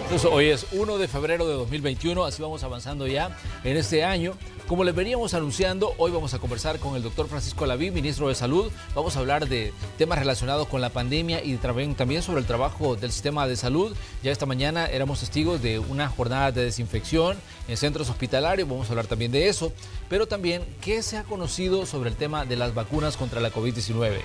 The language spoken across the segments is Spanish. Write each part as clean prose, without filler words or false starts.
Entonces, hoy es 1 de febrero de 2021, así vamos avanzando ya en este año. Como les veníamos anunciando, hoy vamos a conversar con el doctor Francisco Alaví, ministro de Salud. Vamos a hablar de temas relacionados con la pandemia y también sobre el trabajo del sistema de salud. Ya esta mañana éramos testigos de una jornada de desinfección en centros hospitalarios, vamos a hablar también de eso. Pero también, ¿qué se ha conocido sobre el tema de las vacunas contra la COVID-19?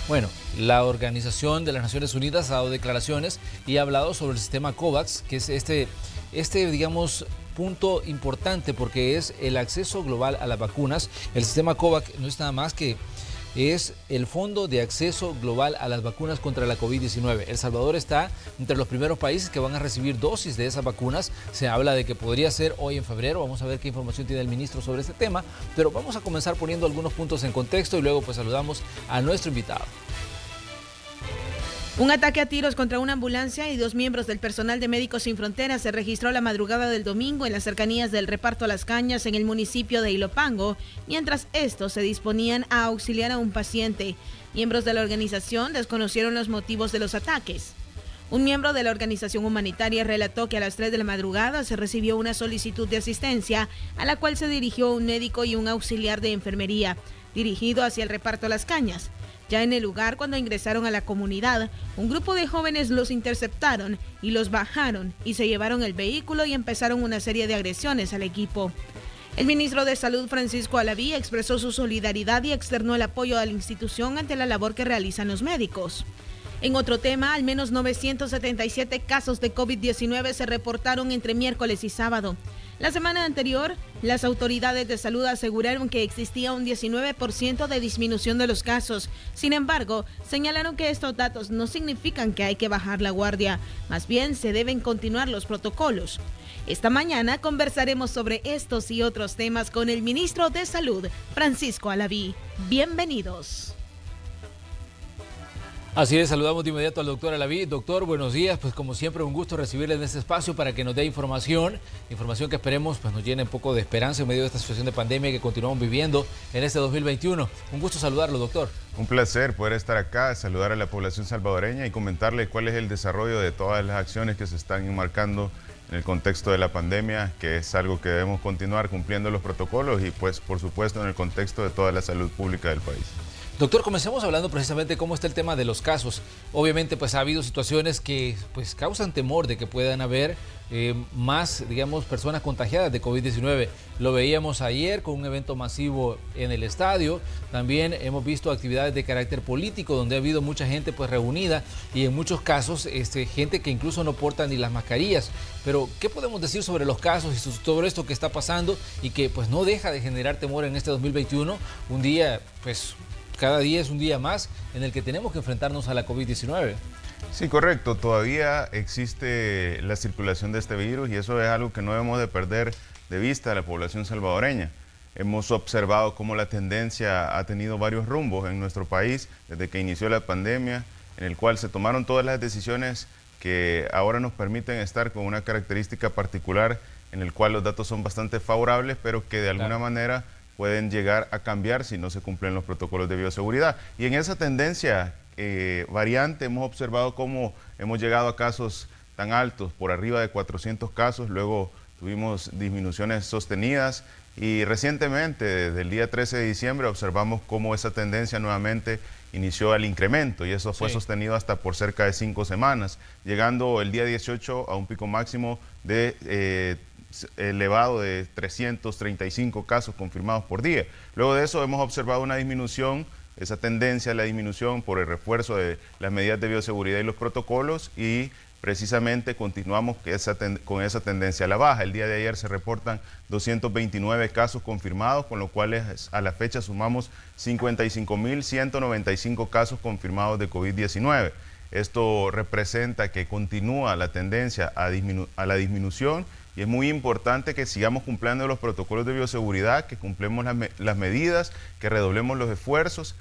Bueno, la Organización de las Naciones Unidas ha dado declaraciones y ha hablado sobre el sistema COVAX, que es digamos, punto importante porque es el acceso global a las vacunas. El sistema COVAX no es nada más que es el Fondo de Acceso Global a las Vacunas contra la COVID-19. El Salvador está entre los primeros países que van a recibir dosis de esas vacunas. Se habla de que podría ser hoy en febrero. Vamos a ver qué información tiene el ministro sobre este tema, pero vamos a comenzar poniendo algunos puntos en contexto y luego pues saludamos a nuestro invitado. Un ataque a tiros contra una ambulancia y 2 miembros del personal de Médicos Sin Fronteras se registró la madrugada del domingo en las cercanías del reparto Las Cañas en el municipio de Ilopango, mientras estos se disponían a auxiliar a un paciente. Miembros de la organización desconocieron los motivos de los ataques. Un miembro de la organización humanitaria relató que a las 3 de la madrugada se recibió una solicitud de asistencia a la cual se dirigió un médico y un auxiliar de enfermería, dirigido hacia el reparto Las Cañas. Ya en el lugar, cuando ingresaron a la comunidad, un grupo de jóvenes los interceptaron y los bajaron y se llevaron el vehículo y empezaron una serie de agresiones al equipo. El ministro de Salud, Francisco Alaví, expresó su solidaridad y externó el apoyo a la institución ante la labor que realizan los médicos. En otro tema, al menos 977 casos de COVID-19 se reportaron entre miércoles y sábado. La semana anterior, las autoridades de salud aseguraron que existía un 19% de disminución de los casos. Sin embargo, señalaron que estos datos no significan que hay que bajar la guardia, más bien se deben continuar los protocolos. Esta mañana conversaremos sobre estos y otros temas con el ministro de Salud, Francisco Alaví. Bienvenidos. Así es, saludamos de inmediato al doctor Alaví. Doctor, buenos días. Pues como siempre, un gusto recibirle en este espacio para que nos dé información que esperemos pues nos llene un poco de esperanza en medio de esta situación de pandemia que continuamos viviendo en este 2021. Un gusto saludarlo, doctor. Un placer poder estar acá, saludar a la población salvadoreña y comentarle cuál es el desarrollo de todas las acciones que se están enmarcando en el contexto de la pandemia, que es algo que debemos continuar cumpliendo los protocolos y pues por supuesto en el contexto de toda la salud pública del país. Doctor, comencemos hablando precisamente cómo está el tema de los casos. Obviamente, pues ha habido situaciones que pues causan temor de que puedan haber más, digamos, personas contagiadas de COVID-19. Lo veíamos ayer con un evento masivo en el estadio. También hemos visto actividades de carácter político donde ha habido mucha gente pues reunida y en muchos casos gente que incluso no porta ni las mascarillas. Pero, ¿qué podemos decir sobre los casos y sobre esto que está pasando y que pues no deja de generar temor en este 2021? Un día, pues cada día es un día más en el que tenemos que enfrentarnos a la COVID-19. Sí, correcto. Todavía existe la circulación de este virus y eso es algo que no debemos de perder de vista a la población salvadoreña. Hemos observado cómo la tendencia ha tenido varios rumbos en nuestro país desde que inició la pandemia, en el cual se tomaron todas las decisiones que ahora nos permiten estar con una característica particular en el cual los datos son bastante favorables, pero que de alguna manera pueden llegar a cambiar si no se cumplen los protocolos de bioseguridad. Y en esa tendencia variante hemos observado cómo hemos llegado a casos tan altos, por arriba de 400 casos, luego tuvimos disminuciones sostenidas y recientemente, desde el día 13 de diciembre, observamos cómo esa tendencia nuevamente inició el incremento y eso fue sostenido hasta por cerca de 5 semanas, llegando el día 18 a un pico máximo de elevado de 335 casos confirmados por día. Luego de eso hemos observado una disminución, esa tendencia a la disminución por el refuerzo de las medidas de bioseguridad y los protocolos y precisamente continuamos con esa tendencia a la baja. El día de ayer se reportan 229 casos confirmados, con lo cual a la fecha sumamos 55.195 casos confirmados de COVID-19. Esto representa que continúa la tendencia a la disminución y es muy importante que sigamos cumpliendo los protocolos de bioseguridad, que cumplamos las medidas, que redoblemos los esfuerzos,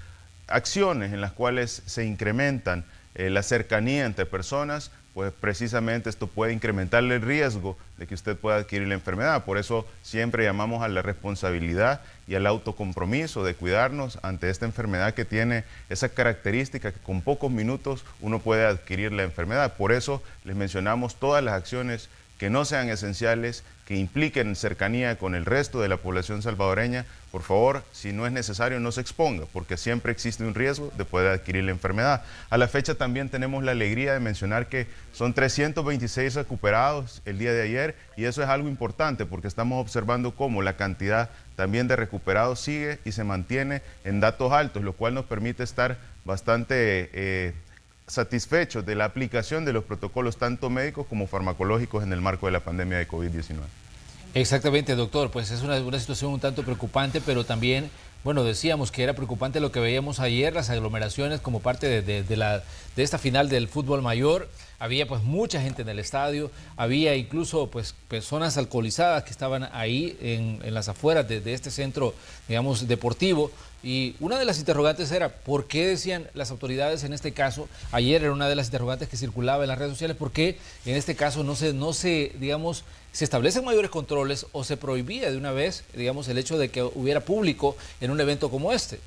acciones en las cuales se incrementan la cercanía entre personas, pues precisamente esto puede incrementarle el riesgo de que usted pueda adquirir la enfermedad. Por eso siempre llamamos a la responsabilidad y al autocompromiso de cuidarnos ante esta enfermedad que tiene esa característica que con pocos minutos uno puede adquirir la enfermedad. Por eso les mencionamos todas las acciones que no sean esenciales, que impliquen cercanía con el resto de la población salvadoreña. Por favor, si no es necesario, no se exponga, porque siempre existe un riesgo de poder adquirir la enfermedad. A la fecha también tenemos la alegría de mencionar que son 326 recuperados el día de ayer, y eso es algo importante porque estamos observando cómo la cantidad también de recuperados sigue y se mantiene en datos altos, lo cual nos permite estar bastante satisfechos de la aplicación de los protocolos tanto médicos como farmacológicos en el marco de la pandemia de COVID-19. Exactamente, doctor, pues es una situación un tanto preocupante, pero también, bueno, decíamos que era preocupante lo que veíamos ayer, las aglomeraciones como parte de esta final del fútbol mayor. Había pues mucha gente en el estadio, había incluso pues personas alcoholizadas que estaban ahí en las afueras de este centro, digamos, deportivo. Y una de las interrogantes era, ¿por qué decían las autoridades en este caso? Ayer era una de las interrogantes que circulaba en las redes sociales, ¿por qué en este caso no se digamos, se establecen mayores controles o se prohibía de una vez, digamos, el hecho de que hubiera público en un evento como este?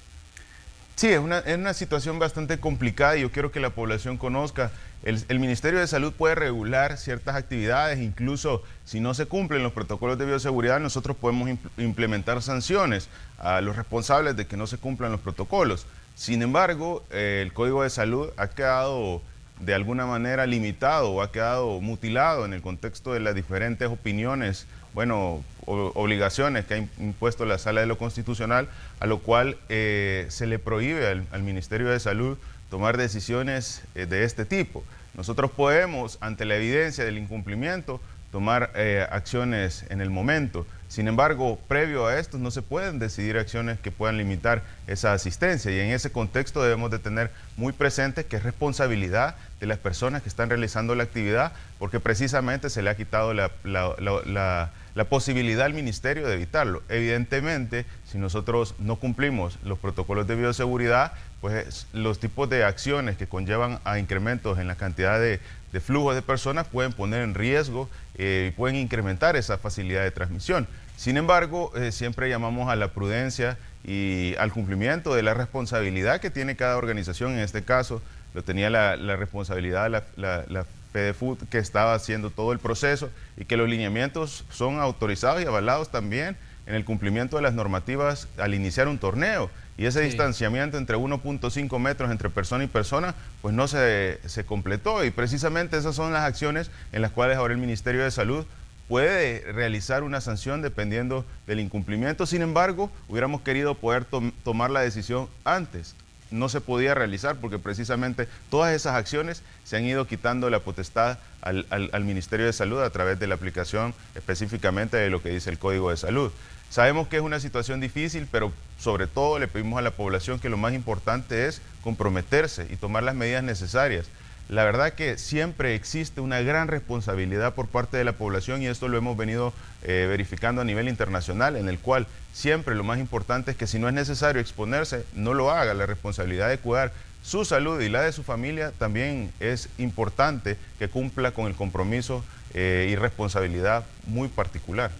Sí, es una situación bastante complicada y yo quiero que la población conozca. El Ministerio de Salud puede regular ciertas actividades, incluso si no se cumplen los protocolos de bioseguridad, nosotros podemos implementar sanciones a los responsables de que no se cumplan los protocolos. Sin embargo, el Código de Salud ha quedado de alguna manera limitado o ha quedado mutilado en el contexto de las diferentes opiniones, bueno, obligaciones que ha impuesto la Sala de lo Constitucional, a lo cual se le prohíbe al Ministerio de Salud tomar decisiones de este tipo. Nosotros podemos, ante la evidencia del incumplimiento, tomar acciones en el momento. Sin embargo, previo a esto no se pueden decidir acciones que puedan limitar esa asistencia, y en ese contexto debemos de tener muy presente que es responsabilidad de las personas que están realizando la actividad, porque precisamente se le ha quitado la posibilidad al ministerio de evitarlo. Evidentemente, si nosotros no cumplimos los protocolos de bioseguridad, pues los tipos de acciones que conllevan a incrementos en la cantidad de flujos de personas pueden poner en riesgo y pueden incrementar esa facilidad de transmisión. Sin embargo, siempre llamamos a la prudencia y al cumplimiento de la responsabilidad que tiene cada organización. En este caso, lo tenía la responsabilidad la FEDEFUT, que estaba haciendo todo el proceso, y que los lineamientos son autorizados y avalados también en el cumplimiento de las normativas al iniciar un torneo. Y ese distanciamiento entre 1.5 metros entre persona y persona, pues no se completó. Y precisamente esas son las acciones en las cuales ahora el Ministerio de Salud puede realizar una sanción dependiendo del incumplimiento. Sin embargo, hubiéramos querido poder tomar la decisión antes. No se podía realizar porque precisamente todas esas acciones se han ido quitando la potestad al Ministerio de Salud a través de la aplicación específicamente de lo que dice el Código de Salud. Sabemos que es una situación difícil, pero sobre todo le pedimos a la población que lo más importante es comprometerse y tomar las medidas necesarias. La verdad que siempre existe una gran responsabilidad por parte de la población, y esto lo hemos venido verificando a nivel internacional, en el cual siempre lo más importante es que si no es necesario exponerse, no lo haga. La responsabilidad de cuidar su salud y la de su familia también es importante que cumpla con el compromiso y responsabilidad muy particular.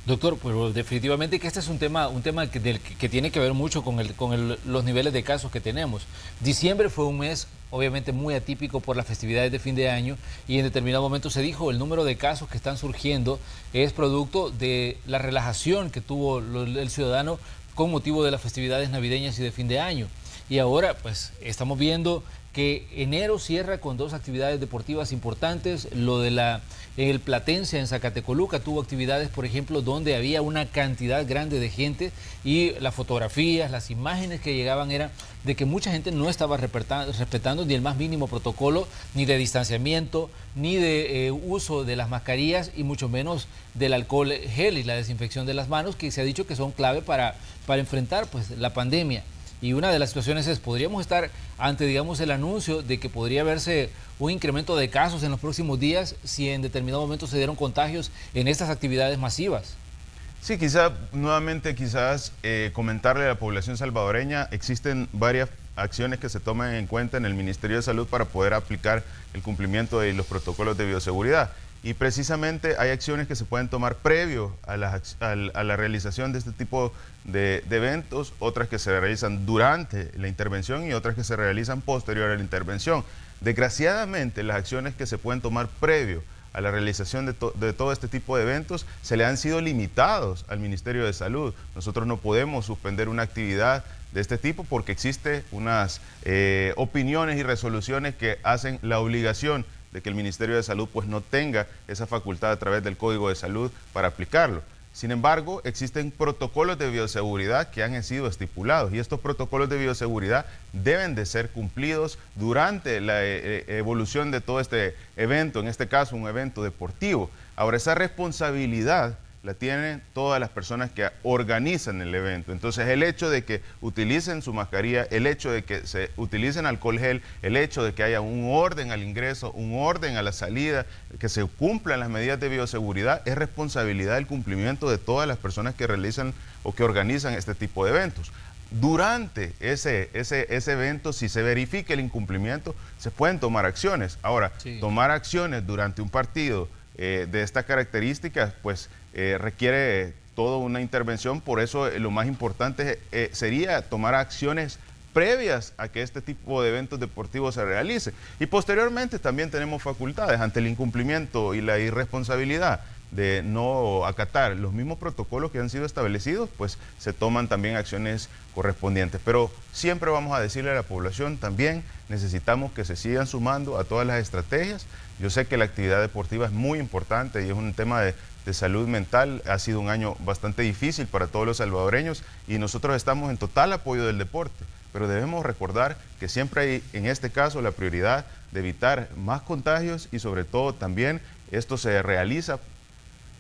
Doctor, pues definitivamente que este es un tema que tiene que ver mucho con los niveles de casos que tenemos. Diciembre fue un mes obviamente muy atípico por las festividades de fin de año, y en determinado momento se dijo el número de casos que están surgiendo es producto de la relajación que tuvo el ciudadano con motivo de las festividades navideñas y de fin de año. Y ahora pues estamos viendo que enero cierra con dos actividades deportivas importantes. Lo de el Platense en Zacatecoluca tuvo actividades, por ejemplo, donde había una cantidad grande de gente, y las fotografías, las imágenes que llegaban eran de que mucha gente no estaba respetando ni el más mínimo protocolo, ni de distanciamiento, ni de uso de las mascarillas, y mucho menos del alcohol gel y la desinfección de las manos, que se ha dicho que son clave para enfrentar pues la pandemia. Y una de las situaciones es, podríamos estar ante, digamos, el anuncio de que podría verse un incremento de casos en los próximos días si en determinado momento se dieron contagios en estas actividades masivas. Sí, nuevamente quizás comentarle a la población salvadoreña, existen varias acciones que se toman en cuenta en el Ministerio de Salud para poder aplicar el cumplimiento de los protocolos de bioseguridad. Y precisamente hay acciones que se pueden tomar previo a la realización de este tipo de eventos, otras que se realizan durante la intervención y otras que se realizan posterior a la intervención. Desgraciadamente, las acciones que se pueden tomar previo a la realización de todo este tipo de eventos se le han sido limitados al Ministerio de Salud. Nosotros no podemos suspender una actividad de este tipo porque existen unas opiniones y resoluciones que hacen la obligación de que el Ministerio de Salud pues no tenga esa facultad a través del Código de Salud para aplicarlo. Sin embargo, existen protocolos de bioseguridad que han sido estipulados y estos protocolos de bioseguridad deben de ser cumplidos durante la evolución de todo este evento, en este caso un evento deportivo. Ahora, esa responsabilidad la tienen todas las personas que organizan el evento. Entonces, el hecho de que utilicen su mascarilla, el hecho de que se utilicen alcohol gel, el hecho de que haya un orden al ingreso, un orden a la salida, que se cumplan las medidas de bioseguridad, es responsabilidad del cumplimiento de todas las personas que realizan o que organizan este tipo de eventos. Durante ese evento, si se verifica el incumplimiento, se pueden tomar acciones. Ahora, tomar acciones durante un partido de estas características, pues requiere toda una intervención. Por eso lo más importante sería tomar acciones previas a que este tipo de eventos deportivos se realicen. Y posteriormente también tenemos facultades ante el incumplimiento y la irresponsabilidad de no acatar los mismos protocolos que han sido establecidos, pues se toman también acciones correspondientes. Pero siempre vamos a decirle a la población también, necesitamos que se sigan sumando a todas las estrategias. Yo sé que la actividad deportiva es muy importante y es un tema de salud mental. Ha sido un año bastante difícil para todos los salvadoreños y nosotros estamos en total apoyo del deporte. Pero debemos recordar que siempre hay, en este caso, la prioridad de evitar más contagios y sobre todo también esto se realiza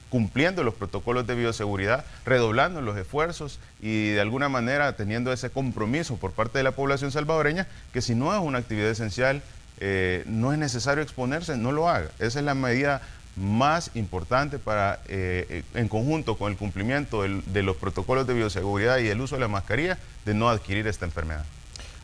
cumpliendo los protocolos de bioseguridad, redoblando los esfuerzos y de alguna manera teniendo ese compromiso por parte de la población salvadoreña que si no es una actividad esencial, no es necesario exponerse, no lo haga. Esa es la medida más importante para, en conjunto con el cumplimiento de los protocolos de bioseguridad y el uso de la mascarilla, de no adquirir esta enfermedad.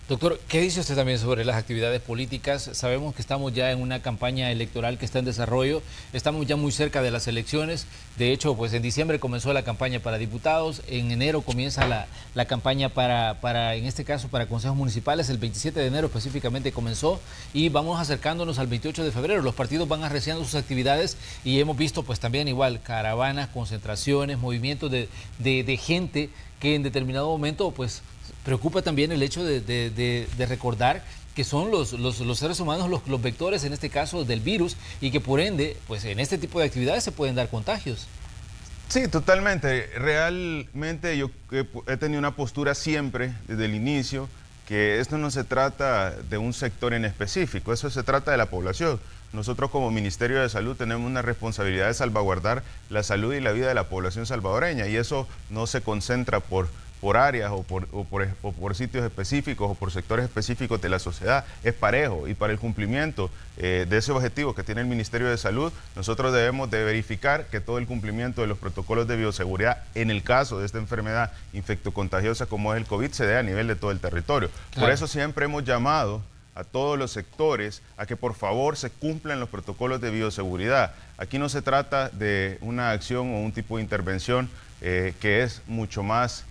Doctor, ¿qué dice usted también sobre las actividades políticas? Sabemos que estamos ya en una campaña electoral que está en desarrollo, estamos ya muy cerca de las elecciones. De hecho, pues en diciembre comenzó la campaña para diputados, en enero comienza la campaña para, en este caso, para consejos municipales, el 27 de enero específicamente comenzó y vamos acercándonos al 28 de febrero. Los partidos van arreciando sus actividades y hemos visto pues también igual caravanas, concentraciones, movimientos de gente que en determinado momento pues preocupa también el hecho de recordar que son los seres humanos los vectores, en este caso, del virus y que por ende, pues en este tipo de actividades se pueden dar contagios. Sí, totalmente. Realmente yo he tenido una postura siempre, desde el inicio, que esto no se trata de un sector en específico, eso se trata de la población. Nosotros como Ministerio de Salud tenemos una responsabilidad de salvaguardar la salud y la vida de la población salvadoreña y eso no se concentra por áreas o por sitios específicos o por sectores específicos de la sociedad, es parejo y para el cumplimiento de ese objetivo que tiene el Ministerio de Salud, nosotros debemos de verificar que todo el cumplimiento de los protocolos de bioseguridad en el caso de esta enfermedad infectocontagiosa como es el COVID se dé a nivel de todo el territorio. Claro. Por eso siempre hemos llamado a todos los sectores a que por favor se cumplan los protocolos de bioseguridad. Aquí no se trata de una acción o un tipo de intervención que es mucho más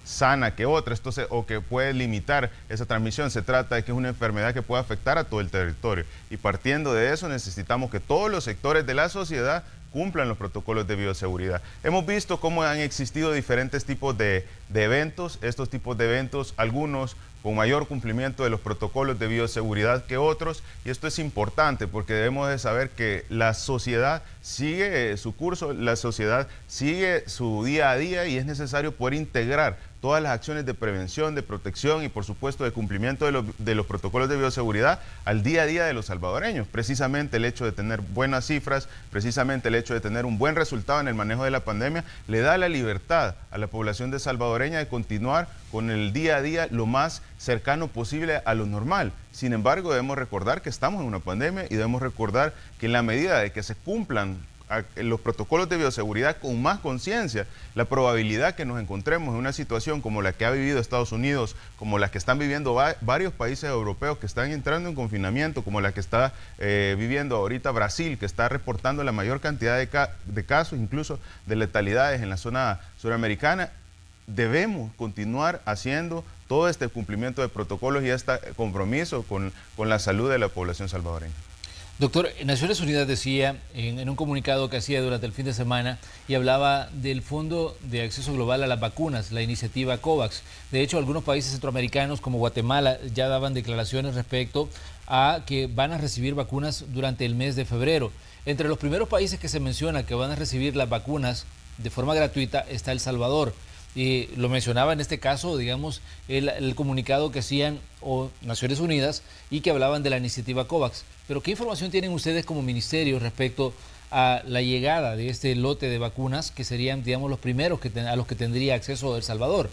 sana que otra, o que puede limitar esa transmisión. Se trata de que es una enfermedad que puede afectar a todo el territorio. Y partiendo de eso necesitamos que todos los sectores de la sociedad cumplan los protocolos de bioseguridad. Hemos visto cómo han existido diferentes tipos de eventos, estos tipos de eventos, algunos con mayor cumplimiento de los protocolos de bioseguridad que otros, y esto es importante porque debemos de saber que la sociedad sigue su curso, la sociedad sigue su día a día y es necesario poder integrar todas las acciones de prevención, de protección y por supuesto de cumplimiento de los protocolos de bioseguridad al día a día de los salvadoreños. Precisamente el hecho de tener buenas cifras, precisamente el hecho de tener un buen resultado en el manejo de la pandemia, le da la libertad a la población de salvadoreña de continuar con el día a día lo más cercano posible a lo normal. Sin embargo, debemos recordar que estamos en una pandemia y debemos recordar que en la medida de que se cumplan los protocolos de bioseguridad con más conciencia, la probabilidad que nos encontremos en una situación como la que ha vivido Estados Unidos, como la que están viviendo varios países europeos que están entrando en confinamiento, como la que está viviendo ahorita Brasil, que está reportando la mayor cantidad de casos, incluso de letalidades en la zona suramericana, debemos continuar haciendo todo este cumplimiento de protocolos y este compromiso con la salud de la población salvadoreña. Doctor, Naciones Unidas decía en un comunicado que hacía durante el fin de semana y hablaba del Fondo de Acceso Global a las Vacunas, la iniciativa COVAX. De hecho, algunos países centroamericanos como Guatemala ya daban declaraciones respecto a que van a recibir vacunas durante el mes de febrero. Entre los primeros países que se menciona que van a recibir las vacunas de forma gratuita está El Salvador. Y lo mencionaba en este caso, digamos, el comunicado que hacían Naciones Unidas y que hablaban de la iniciativa COVAX. Pero ¿qué información tienen ustedes como ministerio respecto a la llegada de este lote de vacunas que serían, digamos, los primeros a los que tendría acceso El Salvador?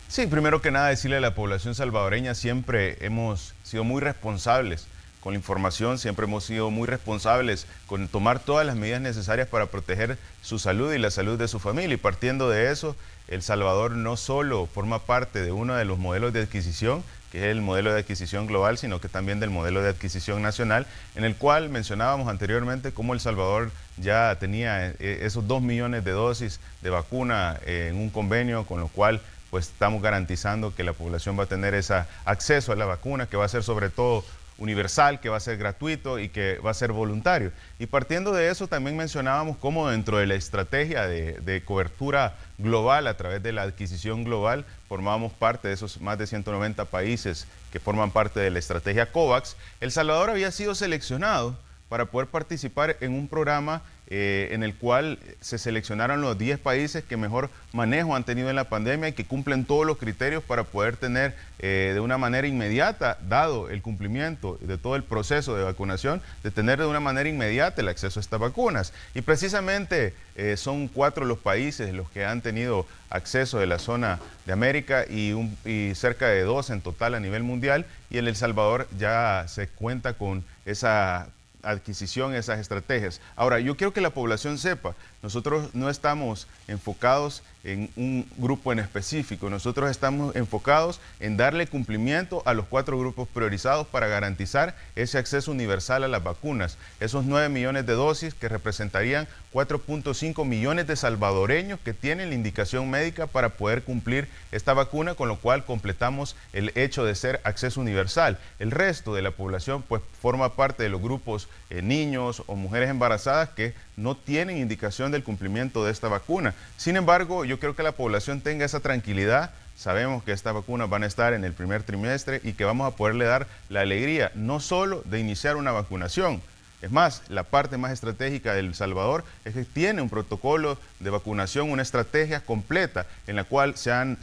Sí, primero que nada decirle a la población salvadoreña, siempre hemos sido muy responsables con la información, siempre hemos sido muy responsables con tomar todas las medidas necesarias para proteger su salud y la salud de su familia. Y partiendo de eso, El Salvador no solo forma parte de uno de los modelos de adquisición, que es el modelo de adquisición global, sino que también del modelo de adquisición nacional, en el cual mencionábamos anteriormente cómo El Salvador ya tenía esos 2 millones de dosis de vacuna en un convenio, con lo cual pues estamos garantizando que la población va a tener ese acceso a la vacuna, que va a ser sobre todo universal, que va a ser gratuito y que va a ser voluntario. Y partiendo de eso también mencionábamos cómo dentro de la estrategia de cobertura global a través de la adquisición global formamos parte de esos más de 190 países que forman parte de la estrategia COVAX. El Salvador había sido seleccionado para poder participar en un programa en el cual se seleccionaron los 10 países que mejor manejo han tenido en la pandemia y que cumplen todos los criterios para poder tener de una manera inmediata, dado el cumplimiento de todo el proceso de vacunación, de tener de una manera inmediata el acceso a estas vacunas. Y precisamente son 4 los países los que han tenido acceso de la zona de América y cerca de 2 en total a nivel mundial, y en El Salvador ya se cuenta con esa adquisición, esas estrategias. Ahora, yo quiero que la población sepa, nosotros no estamos enfocados en un grupo en específico, nosotros estamos enfocados en darle cumplimiento a los 4 grupos priorizados para garantizar ese acceso universal a las vacunas. Esos 9 millones de dosis que representarían 4.5 millones de salvadoreños que tienen la indicación médica para poder cumplir esta vacuna, con lo cual completamos el hecho de ser acceso universal. El resto de la población pues forma parte de los grupos niños o mujeres embarazadas que no tienen indicación del cumplimiento de esta vacuna. Sin embargo, yo creo que la población tenga esa tranquilidad. Sabemos que estas vacunas van a estar en el primer trimestre y que vamos a poderle dar la alegría no solo de iniciar una vacunación. Es más, la parte más estratégica de El Salvador es que tiene un protocolo de vacunación, una estrategia completa en la cual se han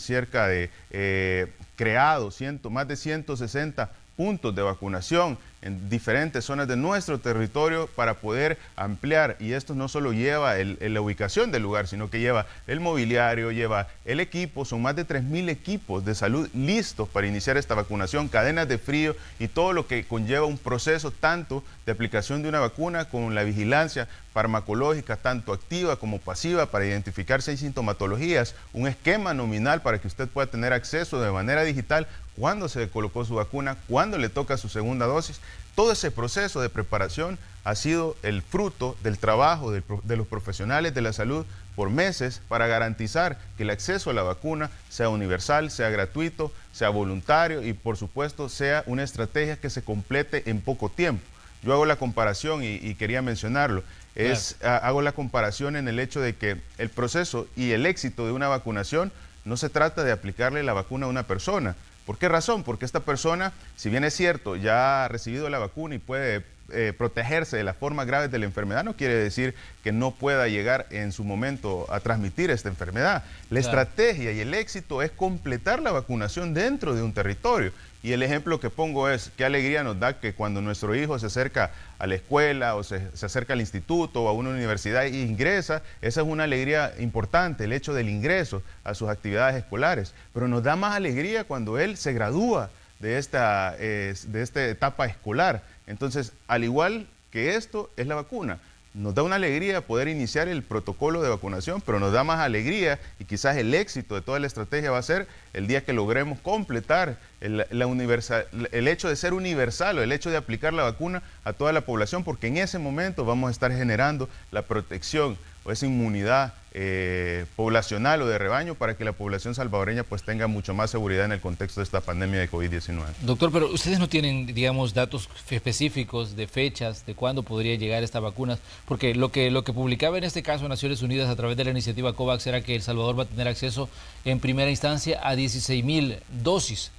creado más de 160 puntos de vacunación en diferentes zonas de nuestro territorio para poder ampliar, y esto no solo lleva la ubicación del lugar, sino que lleva el mobiliario, lleva el equipo, son más de 3.000 equipos de salud listos para iniciar esta vacunación, cadenas de frío y todo lo que conlleva un proceso tanto de aplicación de una vacuna con la vigilancia farmacológica, tanto activa como pasiva, para identificar si hay sintomatologías, un esquema nominal para que usted pueda tener acceso de manera digital cuando se colocó su vacuna, cuando le toca su segunda dosis. Todo ese proceso de preparación ha sido el fruto del trabajo de los profesionales de la salud por meses para garantizar que el acceso a la vacuna sea universal, sea gratuito, sea voluntario y por supuesto sea una estrategia que se complete en poco tiempo. Yo hago la comparación y quería mencionarlo. Hago la comparación en el hecho de que el proceso y el éxito de una vacunación no se trata de aplicarle la vacuna a una persona. ¿Por qué razón? Porque esta persona, si bien es cierto, ya ha recibido la vacuna y puede protegerse de las formas graves de la enfermedad, no quiere decir que no pueda llegar en su momento a transmitir esta enfermedad. La estrategia y el éxito es completar la vacunación dentro de un territorio. Y el ejemplo que pongo es, qué alegría nos da que cuando nuestro hijo se acerca a la escuela o se acerca al instituto o a una universidad e ingresa, esa es una alegría importante, el hecho del ingreso a sus actividades escolares. Pero nos da más alegría cuando él se gradúa de esta etapa escolar. Entonces, al igual que esto, es la vacuna. nos da una alegría poder iniciar el protocolo de vacunación, pero nos da más alegría y quizás el éxito de toda la estrategia va a ser el día que logremos completar el hecho de ser universal o el hecho de aplicar la vacuna a toda la población, porque en ese momento vamos a estar generando la protección o esa inmunidad poblacional o de rebaño para que la población salvadoreña pues tenga mucho más seguridad en el contexto de esta pandemia de COVID-19. Doctor, pero ustedes no tienen, digamos, datos específicos de fechas, de cuándo podría llegar esta vacuna, porque lo que publicaba en este caso Naciones Unidas a través de la iniciativa COVAX era que El Salvador va a tener acceso en primera instancia a 16,000 dosis.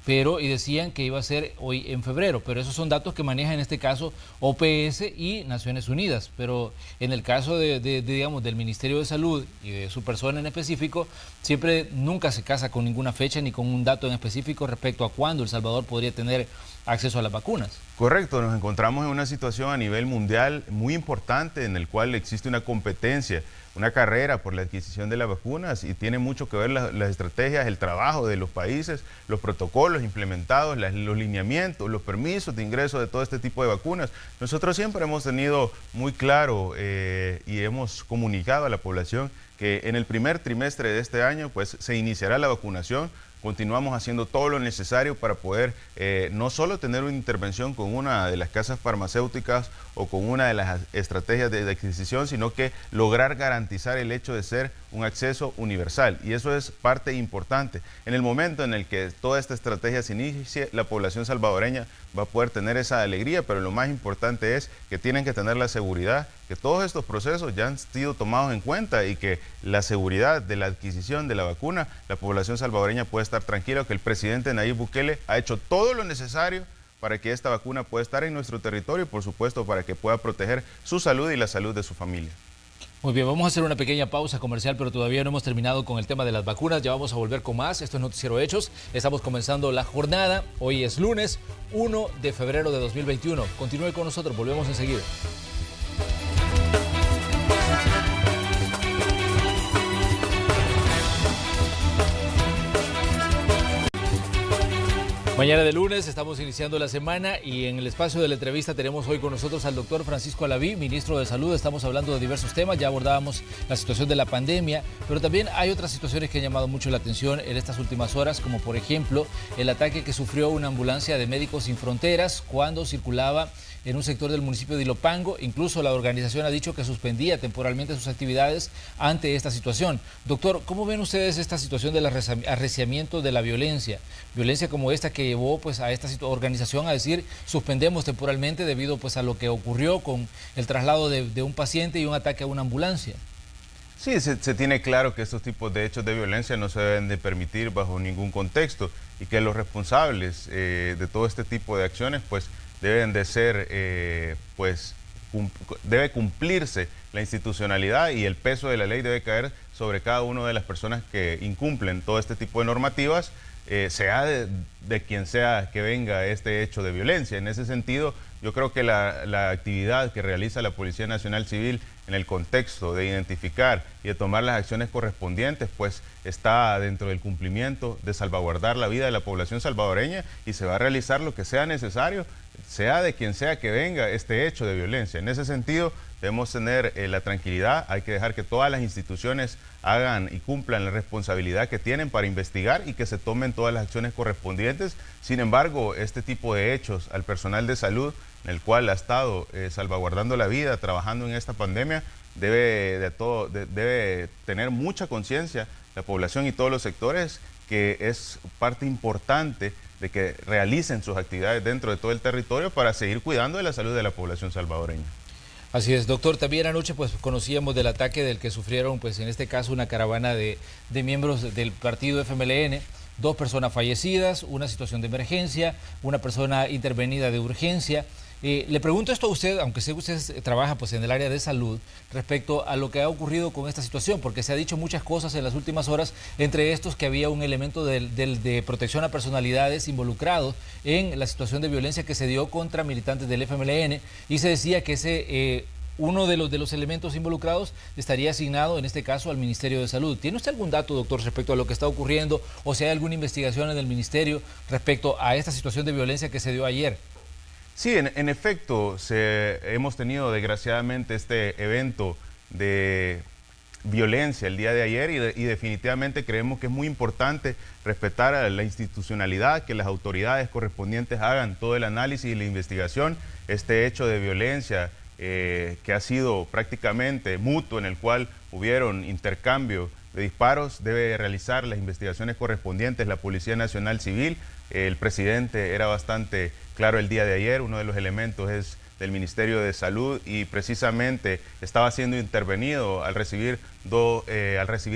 Y decían que iba a ser hoy en febrero, pero esos son datos que maneja en este caso OPS y Naciones Unidas, pero en el caso digamos, del Ministerio de Salud y de su persona en específico, siempre nunca se casa con ninguna fecha ni con un dato en específico respecto a cuándo El Salvador podría tener acceso a las vacunas. Correcto, nos encontramos en una situación a nivel mundial muy importante en el cual existe una competencia, una carrera por la adquisición de las vacunas y tiene mucho que ver las estrategias, el trabajo de los países, los protocolos implementados, los lineamientos, los permisos de ingreso de todo este tipo de vacunas. Nosotros siempre hemos tenido muy claro y hemos comunicado a la población que en el primer trimestre de este año pues se iniciará la vacunación. Continuamos haciendo todo lo necesario para poder no solo tener una intervención con una de las casas farmacéuticas o con una de las estrategias de adquisición, sino que lograr garantizar el hecho de ser un acceso universal. Y eso es parte importante. En el momento en el que toda esta estrategia se inicie, la población salvadoreña va a poder tener esa alegría, pero lo más importante es que tienen que tener la seguridad que todos estos procesos ya han sido tomados en cuenta y que la seguridad de la adquisición de la vacuna, la población salvadoreña puede estar tranquila, que el presidente Nayib Bukele ha hecho todo lo necesario para que esta vacuna pueda estar en nuestro territorio y por supuesto para que pueda proteger su salud y la salud de su familia. Muy bien, vamos a hacer una pequeña pausa comercial, pero todavía no hemos terminado con el tema de las vacunas. Ya vamos a volver con más. Esto es Noticiero Hechos. Estamos comenzando la jornada. Hoy es lunes 1 de febrero de 2021. Continúe con nosotros. Volvemos enseguida. Mañana de lunes estamos iniciando la semana y en el espacio de la entrevista tenemos hoy con nosotros al doctor Francisco Alaví, ministro de Salud. Estamos hablando de diversos temas, ya abordábamos la situación de la pandemia, pero también hay otras situaciones que han llamado mucho la atención en estas últimas horas, como por ejemplo el ataque que sufrió una ambulancia de Médicos Sin Fronteras cuando circulaba en un sector del municipio de Ilopango. Incluso la organización ha dicho que suspendía temporalmente sus actividades ante esta situación. Doctor, ¿cómo ven ustedes esta situación del arreciamiento de la violencia? Violencia como esta que llevó pues a esta organización a decir suspendemos temporalmente debido pues a lo que ocurrió con el traslado de un paciente y un ataque a una ambulancia. Sí, se tiene claro que estos tipos de hechos de violencia no se deben de permitir bajo ningún contexto y que los responsables de todo este tipo de acciones pues deben de ser, debe cumplirse la institucionalidad y el peso de la ley debe caer sobre cada una de las personas que incumplen todo este tipo de normativas, sea de quien sea que venga este hecho de violencia. En ese sentido, yo creo que la actividad que realiza la Policía Nacional Civil en el contexto de identificar y de tomar las acciones correspondientes, pues está dentro del cumplimiento de salvaguardar la vida de la población salvadoreña y se va a realizar lo que sea necesario, sea de quien sea que venga este hecho de violencia. En ese sentido, debemos tener la tranquilidad, hay que dejar que todas las instituciones hagan y cumplan la responsabilidad que tienen para investigar y que se tomen todas las acciones correspondientes. Sin embargo, este tipo de hechos al personal de salud, en el cual ha estado salvaguardando la vida, trabajando en esta pandemia, debe tener mucha conciencia la población y todos los sectores, que es parte importante de que realicen sus actividades dentro de todo el territorio para seguir cuidando de la salud de la población salvadoreña. Así es, doctor. También anoche pues conocíamos del ataque del que sufrieron, pues en este caso una caravana de miembros del partido FMLN, 2 personas fallecidas, una situación de emergencia, una persona intervenida de urgencia. Le pregunto esto a usted, aunque sé que usted trabaja pues en el área de salud, respecto a lo que ha ocurrido con esta situación, porque se ha dicho muchas cosas en las últimas horas, entre estos que había un elemento de protección a personalidades involucrados en la situación de violencia que se dio contra militantes del FMLN, y se decía que uno de los elementos involucrados estaría asignado, en este caso, al Ministerio de Salud. ¿Tiene usted algún dato, doctor, respecto a lo que está ocurriendo, o si hay alguna investigación en el Ministerio respecto a esta situación de violencia que se dio ayer? Sí, en efecto, hemos tenido desgraciadamente este evento de violencia el día de ayer y definitivamente creemos que es muy importante respetar a la institucionalidad, que las autoridades correspondientes hagan todo el análisis y la investigación. Este hecho de violencia que ha sido prácticamente mutuo, en el cual hubieron intercambio de disparos, debe realizar las investigaciones correspondientes la Policía Nacional Civil. El presidente era bastante claro el día de ayer, uno de los elementos es del Ministerio de Salud y precisamente estaba siendo intervenido al recibir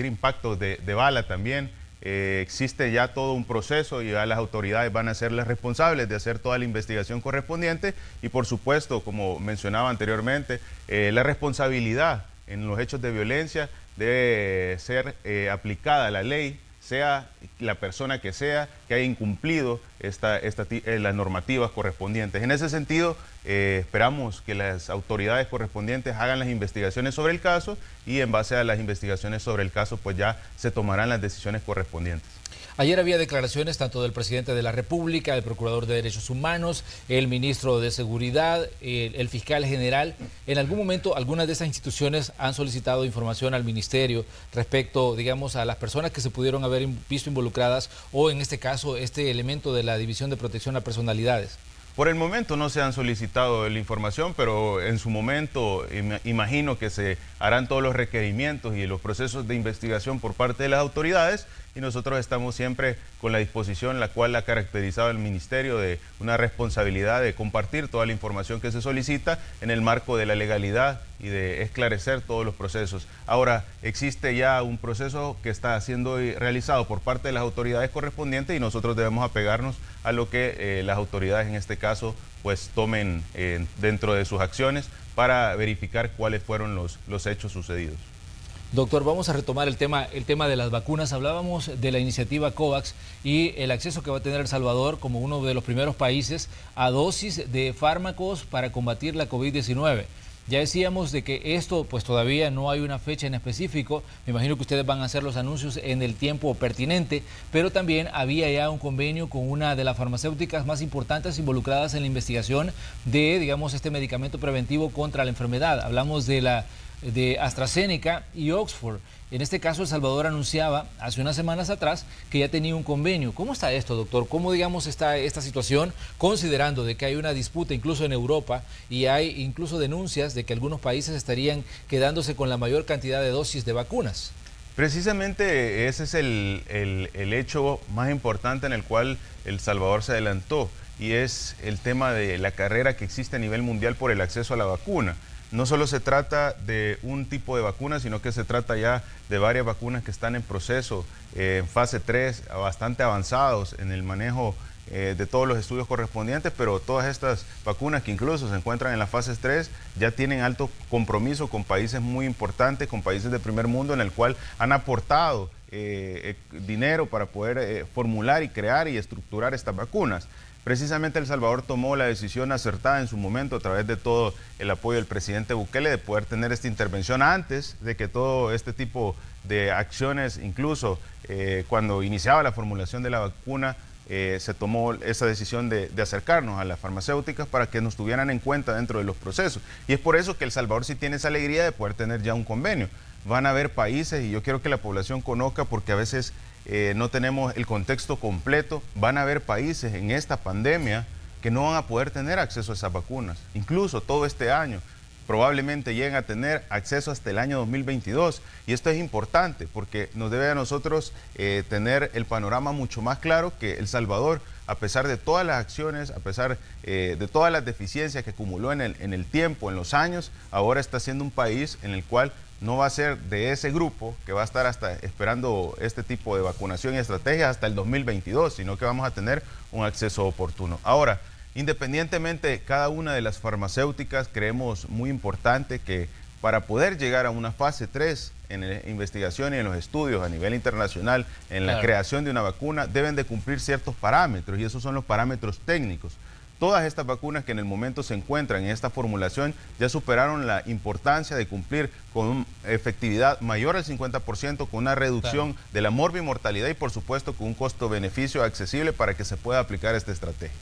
impactos de bala también. Existe ya todo un proceso y ya las autoridades van a ser las responsables de hacer toda la investigación correspondiente y por supuesto, como mencionaba anteriormente, la responsabilidad en los hechos de violencia debe ser aplicada a la ley, sea la persona que sea que haya incumplido las normativas correspondientes. En ese sentido, esperamos que las autoridades correspondientes hagan las investigaciones sobre el caso y en base a las investigaciones sobre el caso, pues ya se tomarán las decisiones correspondientes. Ayer había declaraciones tanto del presidente de la República, el procurador de Derechos Humanos, el ministro de Seguridad, el fiscal general. En algún momento, algunas de esas instituciones han solicitado información al ministerio respecto, digamos, a las personas que se pudieron haber visto involucradas o, en este caso, este elemento de la División de Protección a Personalidades. Por el momento no se han solicitado la información, pero en su momento imagino que se harán todos los requerimientos y los procesos de investigación por parte de las autoridades y nosotros estamos siempre con la disposición la cual ha caracterizado el Ministerio de una responsabilidad de compartir toda la información que se solicita en el marco de la legalidad y de esclarecer todos los procesos. Ahora, existe ya un proceso que está siendo realizado por parte de las autoridades correspondientes y nosotros debemos apegarnos a lo que las autoridades en este caso pues tomen dentro de sus acciones para verificar cuáles fueron los hechos sucedidos. Doctor, vamos a retomar el tema de las vacunas. Hablábamos de la iniciativa COVAX y el acceso que va a tener El Salvador como uno de los primeros países a dosis de fármacos para combatir la COVID-19. Ya decíamos de que esto pues todavía no hay una fecha en específico, me imagino que ustedes van a hacer los anuncios en el tiempo pertinente, pero también había ya un convenio con una de las farmacéuticas más importantes involucradas en la investigación de, digamos, este medicamento preventivo contra la enfermedad. Hablamos de AstraZeneca y Oxford. En este caso, El Salvador anunciaba hace unas semanas atrás que ya tenía un convenio. ¿Cómo está esto, doctor? ¿Cómo, digamos, está esta situación, considerando de que hay una disputa incluso en Europa y hay incluso denuncias de que algunos países estarían quedándose con la mayor cantidad de dosis de vacunas? Precisamente ese es el hecho más importante en el cual El Salvador se adelantó y es el tema de la carrera que existe a nivel mundial por el acceso a la vacuna. No solo se trata de un tipo de vacuna, sino que se trata ya de varias vacunas que están en proceso, en fase 3, bastante avanzados en el manejo de todos los estudios correspondientes, pero todas estas vacunas que incluso se encuentran en la fase 3 ya tienen alto compromiso con países muy importantes, con países de primer mundo en el cual han aportado dinero para poder formular y crear y estructurar estas vacunas. Precisamente El Salvador tomó la decisión acertada en su momento a través de todo el apoyo del presidente Bukele de poder tener esta intervención antes de que todo este tipo de acciones, incluso cuando iniciaba la formulación de la vacuna, se tomó esa decisión de acercarnos a las farmacéuticas para que nos tuvieran en cuenta dentro de los procesos. Y es por eso que El Salvador sí tiene esa alegría de poder tener ya un convenio. Van a haber países, y yo quiero que la población conozca porque a veces no tenemos el contexto completo, van a haber países en esta pandemia que no van a poder tener acceso a esas vacunas, incluso todo este año. Probablemente lleguen a tener acceso hasta el año 2022 y esto es importante porque nos debe a nosotros tener el panorama mucho más claro que El Salvador, a pesar de todas las acciones, a pesar de todas las deficiencias que acumuló en el tiempo, en los años, ahora está siendo un país en el cual no va a ser de ese grupo que va a estar hasta esperando este tipo de vacunación y estrategias hasta el 2022, sino que vamos a tener un acceso oportuno. Ahora, independientemente de cada una de las farmacéuticas, creemos muy importante que para poder llegar a una fase 3 en la investigación y en los estudios a nivel internacional, en la creación de una vacuna, deben de cumplir ciertos parámetros y esos son los parámetros técnicos. Todas estas vacunas que en el momento se encuentran en esta formulación ya superaron la importancia de cumplir con efectividad mayor al 50%, con una reducción de la morbimortalidad y por supuesto con un costo-beneficio accesible para que se pueda aplicar esta estrategia.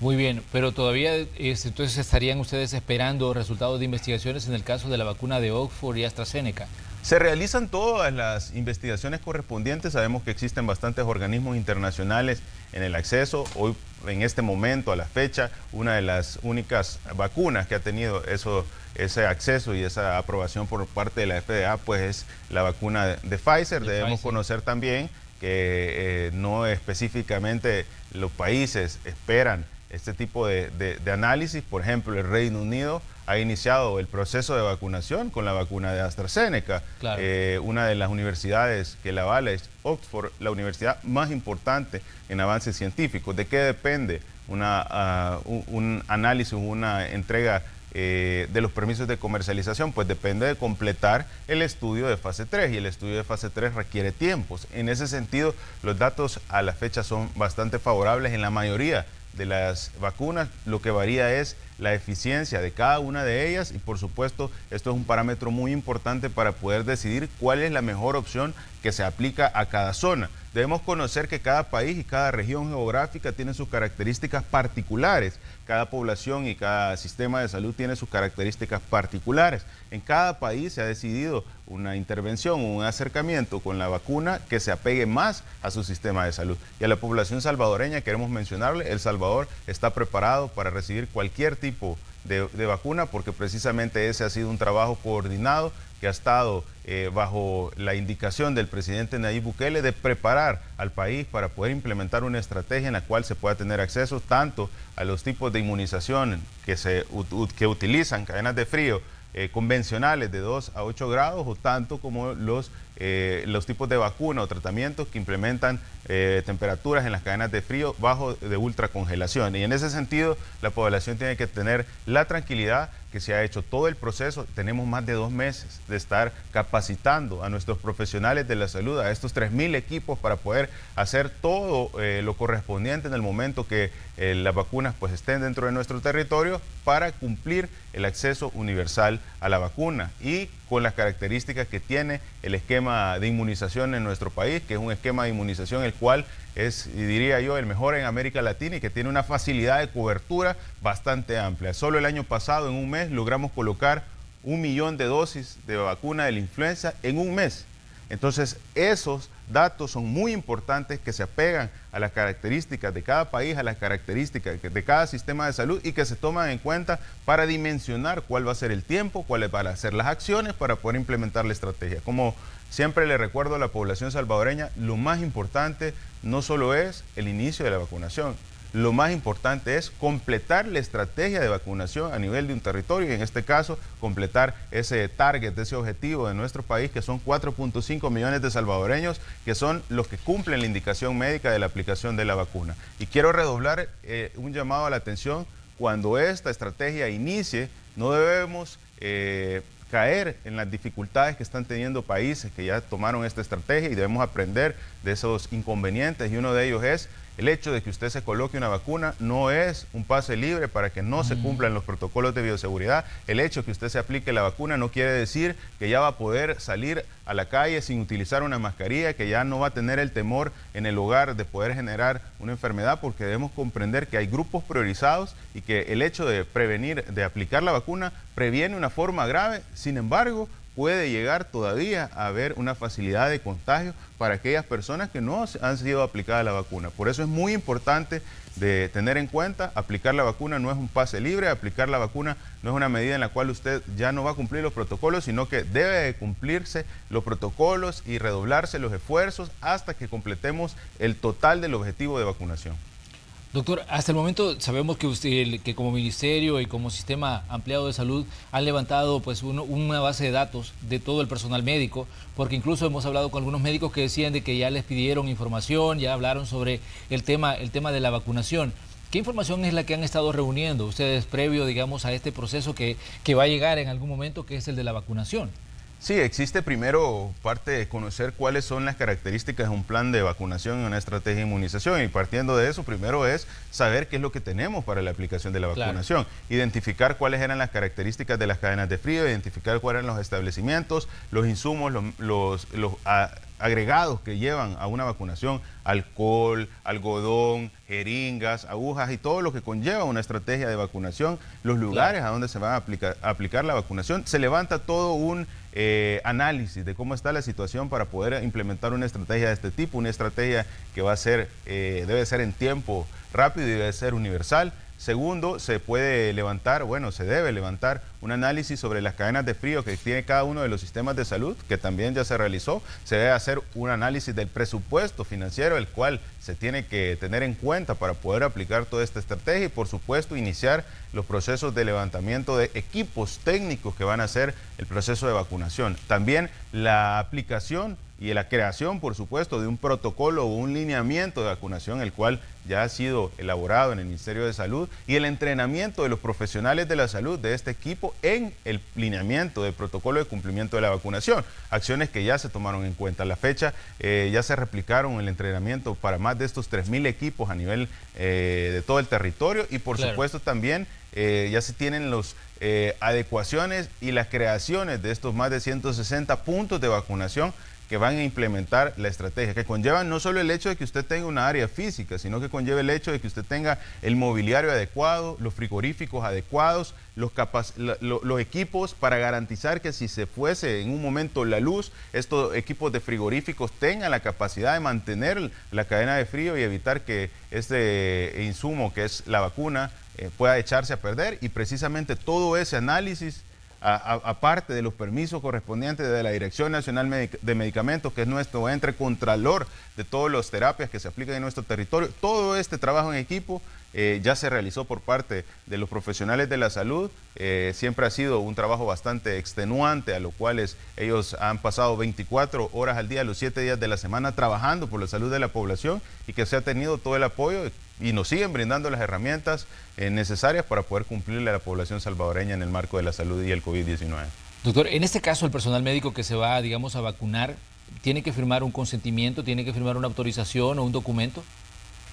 Muy bien, pero todavía entonces estarían ustedes esperando resultados de investigaciones en el caso de la vacuna de Oxford y AstraZeneca. Se realizan todas las investigaciones correspondientes. Sabemos que existen bastantes organismos internacionales en el acceso. Hoy, en este momento, a la fecha, una de las únicas vacunas que ha tenido ese acceso y esa aprobación por parte de la FDA, pues es la vacuna de Pfizer. Debemos conocer también que no específicamente los países esperan este tipo de análisis. Por ejemplo, el Reino Unido ha iniciado el proceso de vacunación con la vacuna de AstraZeneca. Claro. Una de las universidades que la avala es Oxford, la universidad más importante en avances científicos. ¿De qué depende un análisis, una entrega de los permisos de comercialización? Pues depende de completar el estudio de fase 3, y el estudio de fase 3 requiere tiempos. En ese sentido, los datos a la fecha son bastante favorables en la mayoría de las vacunas. Lo que varía es la eficiencia de cada una de ellas, y por supuesto esto es un parámetro muy importante para poder decidir cuál es la mejor opción que se aplica a cada zona. Debemos conocer que cada país y cada región geográfica tiene sus características particulares. Cada población y cada sistema de salud tiene sus características particulares. En cada país se ha decidido una intervención, un acercamiento con la vacuna que se apegue más a su sistema de salud. Y a la población salvadoreña queremos mencionarle, El Salvador está preparado para recibir cualquier tipo de vacuna, porque precisamente ese ha sido un trabajo coordinado que ha estado bajo la indicación del presidente Nayib Bukele de preparar al país para poder implementar una estrategia en la cual se pueda tener acceso tanto a los tipos de inmunización que utilizan cadenas de frío convencionales de 2 a 8 grados, o tanto como los tipos de vacuna o tratamientos que implementan temperaturas en las cadenas de frío bajo de ultracongelación. Y en ese sentido, la población tiene que tener la tranquilidad que se ha hecho todo el proceso. Tenemos más de 2 meses de estar capacitando a nuestros profesionales de la salud, a estos 3.000 equipos, para poder hacer todo lo correspondiente en el momento que las vacunas pues estén dentro de nuestro territorio, para cumplir el acceso universal a la vacuna y con las características que tiene el esquema de inmunización en nuestro país, que es un esquema de inmunización el cual es, y diría yo, el mejor en América Latina, y que tiene una facilidad de cobertura bastante amplia. Solo el año pasado, en un mes, logramos colocar 1 millón de dosis de vacuna de la influenza en un mes. Entonces, esos datos son muy importantes, que se apegan a las características de cada país, a las características de cada sistema de salud, y que se toman en cuenta para dimensionar cuál va a ser el tiempo, cuáles van a ser las acciones para poder implementar la estrategia. Como siempre le recuerdo a la población salvadoreña, lo más importante no solo es el inicio de la vacunación. Lo más importante es completar la estrategia de vacunación a nivel de un territorio, y en este caso completar ese target, ese objetivo de nuestro país, que son 4.5 millones de salvadoreños, que son los que cumplen la indicación médica de la aplicación de la vacuna. Y quiero redoblar un llamado a la atención: cuando esta estrategia inicie, no debemos caer en las dificultades que están teniendo países que ya tomaron esta estrategia, y debemos aprender de esos inconvenientes, y uno de ellos es el hecho de que usted se coloque una vacuna no es un pase libre para que no se cumplan los protocolos de bioseguridad. El hecho de que usted se aplique la vacuna no quiere decir que ya va a poder salir a la calle sin utilizar una mascarilla, que ya no va a tener el temor en el hogar de poder generar una enfermedad, porque debemos comprender que hay grupos priorizados y que el hecho de prevenir, de aplicar la vacuna, previene una forma grave. Sin embargo, puede llegar todavía a haber una facilidad de contagio para aquellas personas que no han sido aplicadas la vacuna. Por eso es muy importante de tener en cuenta: aplicar la vacuna no es un pase libre, aplicar la vacuna no es una medida en la cual usted ya no va a cumplir los protocolos, sino que debe de cumplirse los protocolos y redoblarse los esfuerzos hasta que completemos el total del objetivo de vacunación. Doctor, hasta el momento sabemos que usted, que como ministerio y como sistema ampliado de salud han levantado pues una base de datos de todo el personal médico, porque incluso hemos hablado con algunos médicos que decían de que ya les pidieron información, ya hablaron sobre el tema de la vacunación. ¿Qué información es la que han estado reuniendo ustedes previo, digamos, a este proceso que va a llegar en algún momento, que es el de la vacunación? Sí, existe primero parte de conocer cuáles son las características de un plan de vacunación y una estrategia de inmunización, y partiendo de eso, primero es saber qué es lo que tenemos para la aplicación de la vacunación, claro. Identificar cuáles eran las características de las cadenas de frío, identificar cuáles eran los establecimientos, los insumos, los agregados que llevan a una vacunación: alcohol, algodón, jeringas, agujas y todo lo que conlleva una estrategia de vacunación, los lugares a donde se va a aplicar la vacunación. Se levanta todo un análisis de cómo está la situación para poder implementar una estrategia de este tipo, una estrategia que va a ser, debe ser en tiempo rápido y debe ser universal. Segundo, se puede levantar, bueno, se debe levantar un análisis sobre las cadenas de frío que tiene cada uno de los sistemas de salud, que también ya se realizó. Se debe hacer un análisis del presupuesto financiero, el cual se tiene que tener en cuenta para poder aplicar toda esta estrategia y, por supuesto, iniciar los procesos de levantamiento de equipos técnicos que van a hacer el proceso de vacunación. También la aplicación y la creación, por supuesto, de un protocolo o un lineamiento de vacunación, el cual ya ha sido elaborado en el Ministerio de Salud, y el entrenamiento de los profesionales de la salud de este equipo en el lineamiento del protocolo de cumplimiento de la vacunación. Acciones que ya se tomaron en cuenta. A la fecha ya se replicaron el entrenamiento para más de estos 3.000 equipos a nivel de todo el territorio, y por supuesto también ya se tienen las adecuaciones y las creaciones de estos más de 160 puntos de vacunación que van a implementar la estrategia, que conllevan no solo el hecho de que usted tenga una área física, sino que conlleva el hecho de que usted tenga el mobiliario adecuado, los frigoríficos adecuados, los equipos para garantizar que si se fuese en un momento la luz, estos equipos de frigoríficos tengan la capacidad de mantener la cadena de frío y evitar que este insumo, que es la vacuna, pueda echarse a perder. Y precisamente todo ese análisis, aparte de los permisos correspondientes de la Dirección Nacional de Medicamentos, que es nuestro ente contralor de todas las terapias que se aplican en nuestro territorio, todo este trabajo en equipo ya se realizó por parte de los profesionales de la salud. Siempre ha sido un trabajo bastante extenuante, a los cuales ellos han pasado 24 horas al día, los 7 días de la semana, trabajando por la salud de la población, y que se ha tenido todo el apoyo y nos siguen brindando las herramientas necesarias para poder cumplirle a la población salvadoreña en el marco de la salud y el COVID-19. Doctor, en este caso el personal médico que se va, digamos, a vacunar, ¿tiene que firmar un consentimiento, tiene que firmar una autorización o un documento?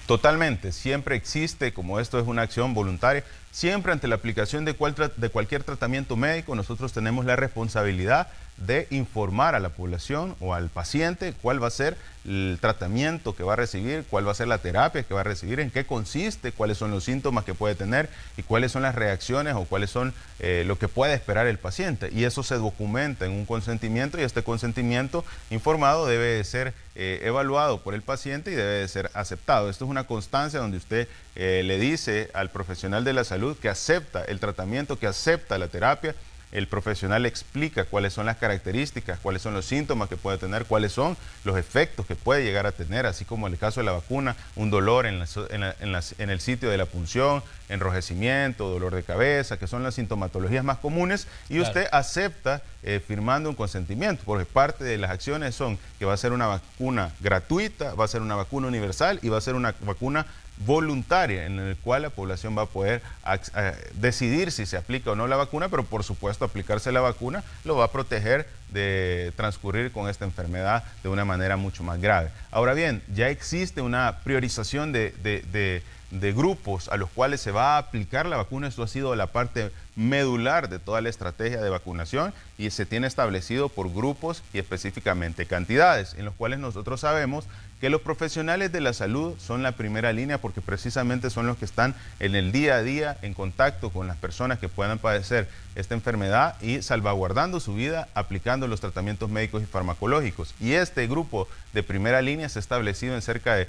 Totalmente, siempre existe, como esto es una acción voluntaria, siempre ante la aplicación de cualquier tratamiento médico, nosotros tenemos la responsabilidad de informar a la población o al paciente cuál va a ser el tratamiento que va a recibir, cuál va a ser la terapia que va a recibir, en qué consiste, cuáles son los síntomas que puede tener y cuáles son las reacciones o cuáles son lo que puede esperar el paciente. Y eso se documenta en un consentimiento, y este consentimiento informado debe de ser evaluado por el paciente y debe de ser aceptado. Esto es una constancia donde usted le dice al profesional de la salud que acepta el tratamiento, que acepta la terapia. El profesional explica cuáles son las características, cuáles son los síntomas que puede tener, cuáles son los efectos que puede llegar a tener, así como en el caso de la vacuna, un dolor en el sitio de la punción, enrojecimiento, dolor de cabeza, que son las sintomatologías más comunes, y usted acepta firmando un consentimiento, porque parte de las acciones son que va a ser una vacuna gratuita, va a ser una vacuna universal y va a ser una vacuna voluntaria, en el cual la población va a poder decidir si se aplica o no la vacuna, pero por supuesto aplicarse la vacuna lo va a proteger de transcurrir con esta enfermedad de una manera mucho más grave. Ahora bien, ya existe una priorización de grupos a los cuales se va a aplicar la vacuna. Esto ha sido la parte medular de toda la estrategia de vacunación, y se tiene establecido por grupos y específicamente cantidades, en los cuales nosotros sabemos que los profesionales de la salud son la primera línea, porque precisamente son los que están en el día a día en contacto con las personas que puedan padecer esta enfermedad y salvaguardando su vida, aplicando los tratamientos médicos y farmacológicos. Y este grupo de primera línea se ha establecido en cerca de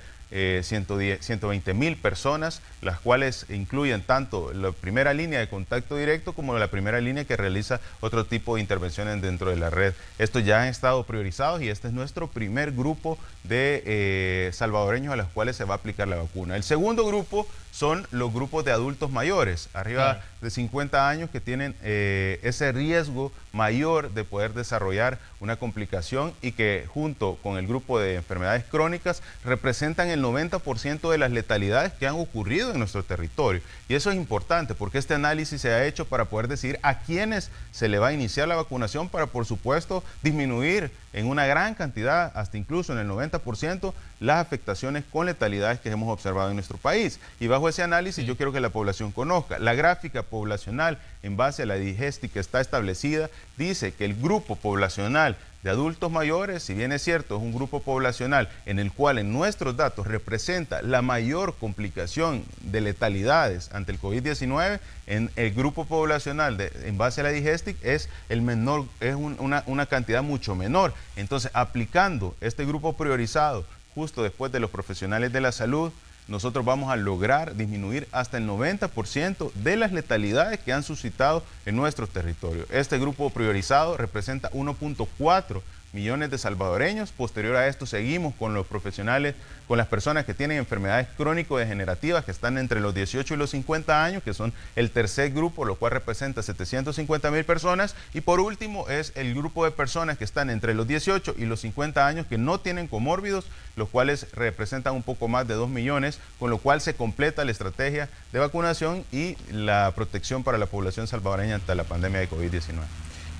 120,000 personas, las cuales incluyen tanto la primera línea de contacto directo como la primera línea que realiza otro tipo de intervenciones dentro de la red. Estos ya han estado priorizados y este es nuestro primer grupo de salvadoreños a los cuales se va a aplicar la vacuna. El segundo grupo son los grupos de adultos mayores, arriba de 50 años, que tienen ese riesgo mayor de poder desarrollar una complicación y que junto con el grupo de enfermedades crónicas representan el 90% de las letalidades que han ocurrido en nuestro territorio. Y eso es importante porque este análisis se ha hecho para poder decidir a quiénes se le va a iniciar la vacunación, para por supuesto disminuir en una gran cantidad, hasta incluso en el 90%, las afectaciones con letalidades que hemos observado en nuestro país. Y bajo ese análisis yo quiero que la población conozca. La gráfica poblacional en base a la DIGESTI que está establecida dice que el grupo poblacional de adultos mayores, si bien es cierto, es un grupo poblacional en el cual en nuestros datos representa la mayor complicación de letalidades ante el COVID-19, en el grupo poblacional en base a la Digestic es el menor, es una cantidad mucho menor. Entonces, aplicando este grupo priorizado justo después de los profesionales de la salud, nosotros vamos a lograr disminuir hasta el 90% de las letalidades que han suscitado en nuestros territorios. Este grupo priorizado representa 1.4 millones de salvadoreños. Posterior a esto seguimos con los profesionales, con las personas que tienen enfermedades crónico-degenerativas que están entre los 18 y los 50 años, que son el tercer grupo, lo cual representa 750,000 personas. Y por último es el grupo de personas que están entre los 18 y los 50 años que no tienen comórbidos, los cuales representan un poco más de 2 millones, con lo cual se completa la estrategia de vacunación y la protección para la población salvadoreña ante la pandemia de COVID-19.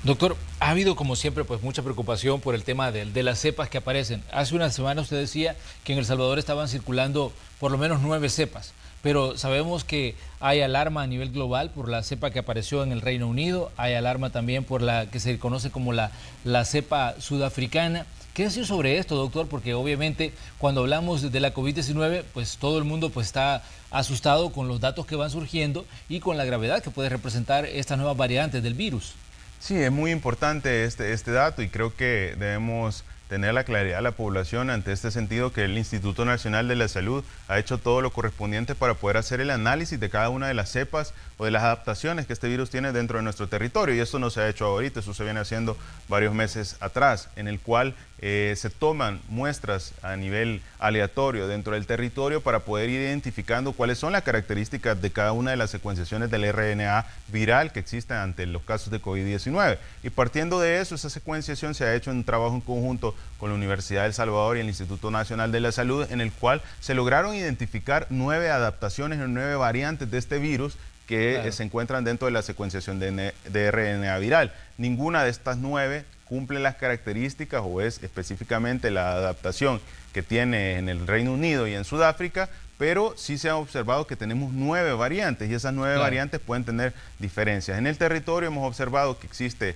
Doctor, ha habido como siempre pues mucha preocupación por el tema de las cepas que aparecen. Hace una semana usted decía que en El Salvador estaban circulando por lo menos 9 cepas, pero sabemos que hay alarma a nivel global por la cepa que apareció en el Reino Unido, hay alarma también por la que se conoce como la cepa sudafricana. ¿Qué decir sobre esto, doctor? Porque obviamente cuando hablamos de la COVID-19, pues todo el mundo pues está asustado con los datos que van surgiendo y con la gravedad que puede representar estas nuevas variantes del virus. Sí, es muy importante este dato y creo que debemos tener la claridad de la población ante este sentido, que el Instituto Nacional de la Salud ha hecho todo lo correspondiente para poder hacer el análisis de cada una de las cepas o de las adaptaciones que este virus tiene dentro de nuestro territorio. Y esto no se ha hecho ahorita, eso se viene haciendo varios meses atrás, en el cual se toman muestras a nivel aleatorio dentro del territorio para poder ir identificando cuáles son las características de cada una de las secuenciaciones del RNA viral que existen ante los casos de COVID-19. Y partiendo de eso, esa secuenciación se ha hecho en un trabajo en conjunto con la Universidad de El Salvador y el Instituto Nacional de la Salud, en el cual se lograron identificar 9 adaptaciones o 9 variantes de este virus que se encuentran dentro de la secuenciación de RNA viral. Ninguna de estas 9 cumple las características o es específicamente la adaptación que tiene en el Reino Unido y en Sudáfrica, pero sí se ha observado que tenemos 9 variantes y esas 9 variantes pueden tener diferencias. En el territorio hemos observado que existe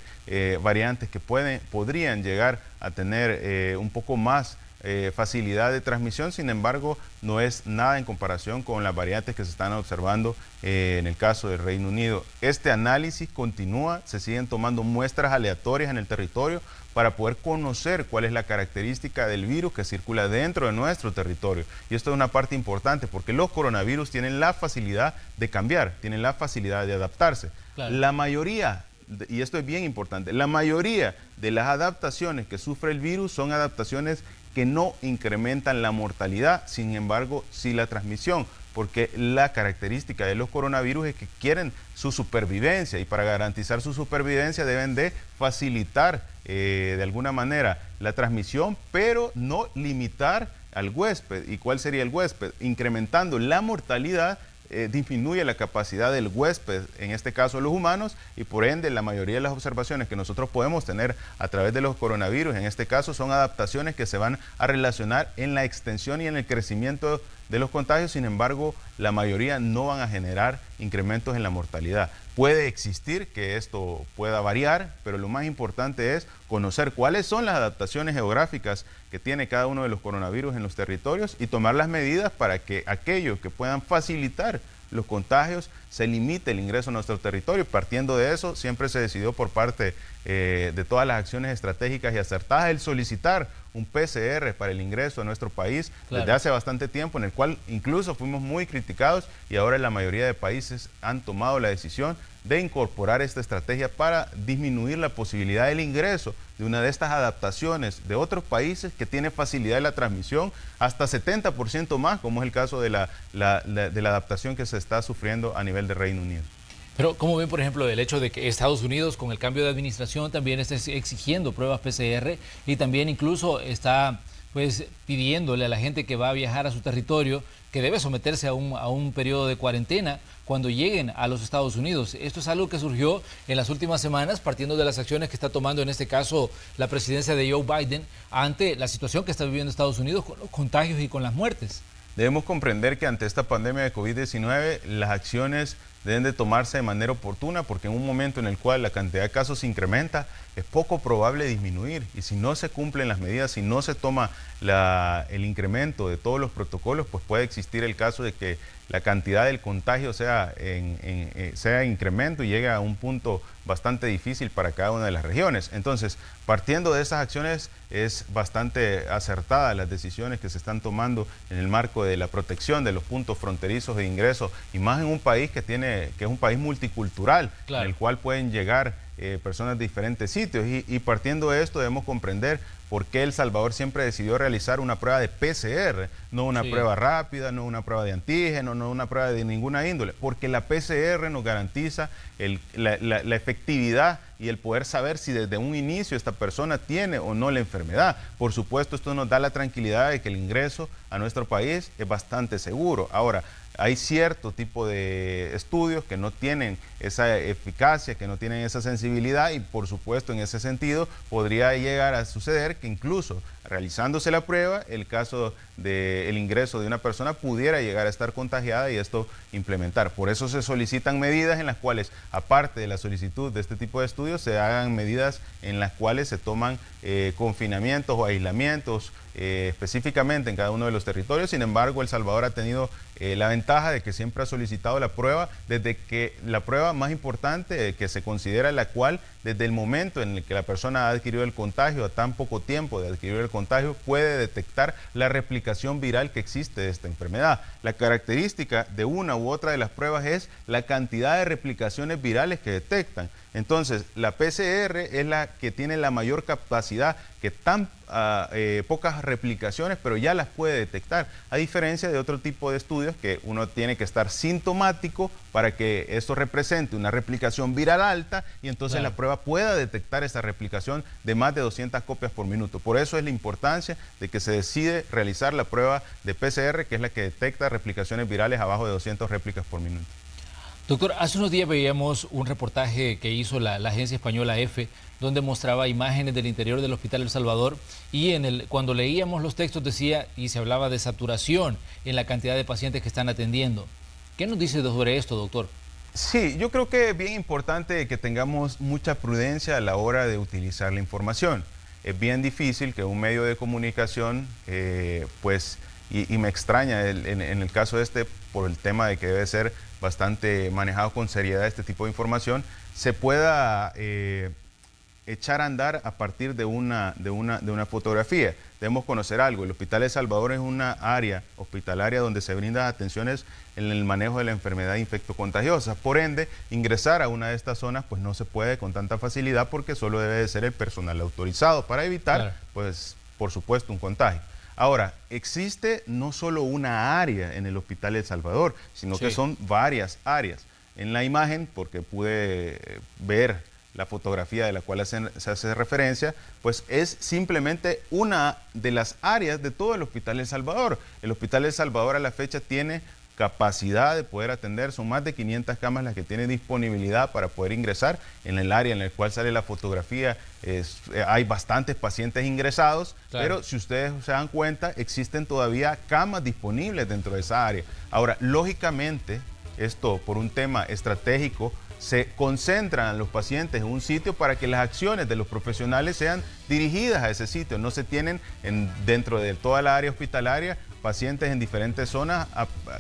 variantes que podrían llegar a tener un poco más facilidad de transmisión, sin embargo, no es nada en comparación con las variantes que se están observando en el caso del Reino Unido. Este análisis continúa, se siguen tomando muestras aleatorias en el territorio para poder conocer cuál es la característica del virus que circula dentro de nuestro territorio. Y esto es una parte importante porque los coronavirus tienen la facilidad de cambiar, tienen la facilidad de adaptarse. Claro. La mayoría, y esto es bien importante, la mayoría de las adaptaciones que sufre el virus son adaptaciones que no incrementan la mortalidad, sin embargo, sí la transmisión, porque la característica de los coronavirus es que quieren su supervivencia y para garantizar su supervivencia deben de facilitar de alguna manera la transmisión, pero no limitar al huésped. ¿Y cuál sería el huésped? Incrementando la mortalidad, disminuye la capacidad del huésped, en este caso los humanos, y por ende la mayoría de las observaciones que nosotros podemos tener a través de los coronavirus, en este caso son adaptaciones que se van a relacionar en la extensión y en el crecimiento de los contagios, sin embargo la mayoría no van a generar incrementos en la mortalidad. Puede existir que esto pueda variar, pero lo más importante es conocer cuáles son las adaptaciones geográficas que tiene cada uno de los coronavirus en los territorios y tomar las medidas para que aquellos que puedan facilitar los contagios se limite el ingreso a nuestro territorio. Partiendo de eso, siempre se decidió por parte de todas las acciones estratégicas y acertadas el solicitar un PCR para el ingreso a nuestro país desde hace bastante tiempo, en el cual incluso fuimos muy criticados y ahora la mayoría de países han tomado la decisión de incorporar esta estrategia para disminuir la posibilidad del ingreso de una de estas adaptaciones de otros países que tiene facilidad de la transmisión hasta 70% más, como es el caso de la adaptación que se está sufriendo a nivel de Reino Unido. Pero ¿cómo ven, por ejemplo, el hecho de que Estados Unidos, con el cambio de administración, también está exigiendo pruebas PCR y también incluso está pues pidiéndole a la gente que va a viajar a su territorio que debe someterse a un periodo de cuarentena cuando lleguen a los Estados Unidos? Esto es algo que surgió en las últimas semanas, partiendo de las acciones que está tomando en este caso la presidencia de Joe Biden ante la situación que está viviendo Estados Unidos con los contagios y con las muertes. Debemos comprender que ante esta pandemia de COVID-19 las acciones deben de tomarse de manera oportuna, porque en un momento en el cual la cantidad de casos se incrementa, es poco probable disminuir. Y si no se cumplen las medidas, si no se toma el incremento de todos los protocolos, pues puede existir el caso de que la cantidad del contagio sea incremento y llegue a un punto bastante difícil para cada una de las regiones. Entonces, partiendo de esas acciones, es bastante acertada las decisiones que se están tomando en el marco de la protección de los puntos fronterizos de ingreso, y más en un país que es un país multicultural, claro, en el cual pueden llegar personas de diferentes sitios. Y partiendo de esto, debemos comprender por qué El Salvador siempre decidió realizar una prueba de PCR, no una prueba rápida, no una prueba de antígeno, no una prueba de ninguna índole, porque la PCR nos garantiza la efectividad y el poder saber si desde un inicio esta persona tiene o no la enfermedad. Por supuesto, esto nos da la tranquilidad de que el ingreso a nuestro país es bastante seguro. Ahora, hay cierto tipo de estudios que no tienen esa eficacia, que no tienen esa sensibilidad, y por supuesto en ese sentido podría llegar a suceder que incluso realizándose la prueba, el caso del ingreso de una persona pudiera llegar a estar contagiada y esto implementar. Por eso se solicitan medidas en las cuales, aparte de la solicitud de este tipo de estudios, se hagan medidas en las cuales se toman confinamientos o aislamientos específicamente en cada uno de los territorios. Sin embargo, El Salvador ha tenido la ventaja de que siempre ha solicitado la prueba, desde que la prueba más importante que se considera, la cual desde el momento en el que la persona ha adquirido el contagio, a tan poco tiempo de adquirir el contagio, puede detectar la replicación viral que existe de esta enfermedad. La característica de una u otra de las pruebas es la cantidad de replicaciones virales que detectan. Entonces, la PCR es la que tiene la mayor capacidad, que tan pocas replicaciones, pero ya las puede detectar, a diferencia de otro tipo de estudios que uno tiene que estar sintomático para que esto represente una replicación viral alta, y entonces la prueba pueda detectar esa replicación de más de 200 copias por minuto. Por eso es la importancia de que se decide realizar la prueba de PCR, que es la que detecta replicaciones virales abajo de 200 réplicas por minuto. Doctor, hace unos días veíamos un reportaje que hizo la agencia española EFE, donde mostraba imágenes del interior del Hospital El Salvador, y cuando leíamos los textos decía, y se hablaba de saturación en la cantidad de pacientes que están atendiendo. ¿Qué nos dice sobre esto, doctor? Sí, yo creo que es bien importante que tengamos mucha prudencia a la hora de utilizar la información. Es bien difícil que un medio de comunicación, y me extraña en el caso por el tema de que debe ser bastante manejado con seriedad este tipo de información, se pueda echar a andar a partir de una fotografía. Debemos conocer algo: el Hospital El Salvador es una área hospitalaria donde se brindan atenciones en el manejo de la enfermedad infectocontagiosa. Por ende, ingresar a una de estas zonas pues no se puede con tanta facilidad, porque solo debe de ser el personal autorizado para evitar, pues, por supuesto, un contagio. Ahora, existe no solo una área en el Hospital El Salvador, sino que son varias áreas. En la imagen, porque pude ver la fotografía de la cual se hace referencia, pues es simplemente una de las áreas de todo el Hospital El Salvador. El Hospital El Salvador a la fecha tiene capacidad de poder atender, son más de 500 camas las que tiene disponibilidad para poder ingresar. En el área en el cual sale la fotografía hay bastantes pacientes ingresados, pero si ustedes se dan cuenta, existen todavía camas disponibles dentro de esa área. Ahora, lógicamente, esto por un tema estratégico, se concentran a los pacientes en un sitio para que las acciones de los profesionales sean dirigidas a ese sitio. No se tienen dentro de toda la área hospitalaria pacientes en diferentes zonas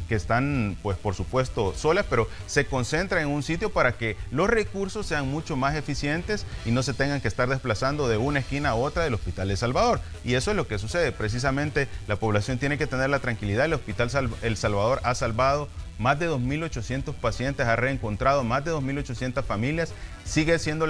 que están, pues por supuesto, solas, pero se concentran en un sitio para que los recursos sean mucho más eficientes y no se tengan que estar desplazando de una esquina a otra del Hospital El Salvador. Y eso es lo que sucede. Precisamente la población tiene que tener la tranquilidad. El Hospital El Salvador ha salvado más de 2.800 pacientes, ha reencontrado más de 2.800 familias. Sigue siendo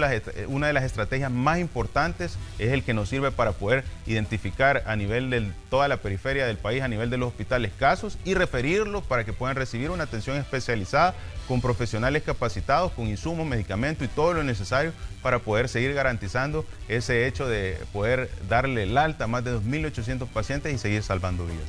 una de las estrategias más importantes, es el que nos sirve para poder identificar a nivel de toda la periferia del país, a nivel de los hospitales, casos y referirlos para que puedan recibir una atención especializada con profesionales capacitados, con insumos, medicamentos y todo lo necesario para poder seguir garantizando ese hecho de poder darle el alta a más de 2.800 pacientes y seguir salvando vidas.